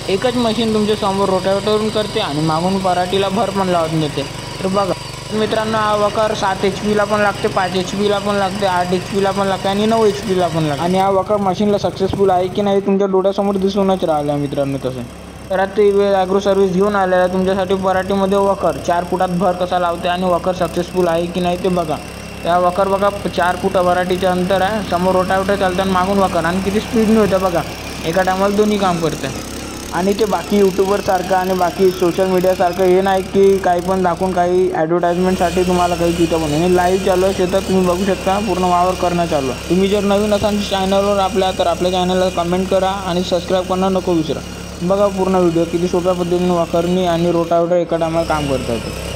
एकच मशीन तुमच्या समोर रोटावेटरवरून करते आणि मागून पराठीला भर पण लावून देते। तर बघा मित्रांनो, हा वखर 7 HP ला पण लागते, 5 HP ला पण लागते, 8 HP ला पण लागते आणि 9 HP ला पण लागते। आणि हा वखर मशीनला सक्सेसफुल आहे की नाही तुमच्या डोळ्यासमोर दिसूनच राहिला मित्रांनो तसं। तर आता ॲग्रो सर्व्हिस घेऊन आलेला तुमच्यासाठी पराठीमध्ये वखर 4 फुटात भर कसा लावते आणि वखर सक्सेसफुल आहे की नाही ते बघा। त्या वखर बघा 4 फूट पराठीचं अंतर आहे, समोर रोटावेटर चालतं आणि मागून वखर, आणि किती स्पीडने होतं बघा, एका टायमाला दोन्ही काम करतं। आणि ते बाकी यूट्यूबरसारखं आणि बाकी सोशल मीडियासारखं हे नाही की काही पण दाखवून काही ॲडव्हर्टाइजमेंटसाठी तुम्हाला काही तिथं पण आणि लाईव्ह चालू आहे शेतात, तुम्ही बघू शकता पूर्ण वावर करणं चालू आहे। तुम्ही जर नवीन असाल चॅनलवर आपल्या तर आपल्या चॅनलला कमेंट करा आणि सबस्क्राईब करणं नको विसरा। बघा पूर्ण व्हिडिओ किती सोप्या पद्धतीने वखरणी आणि रोटावेटर एका टायमाला काम करता येतं।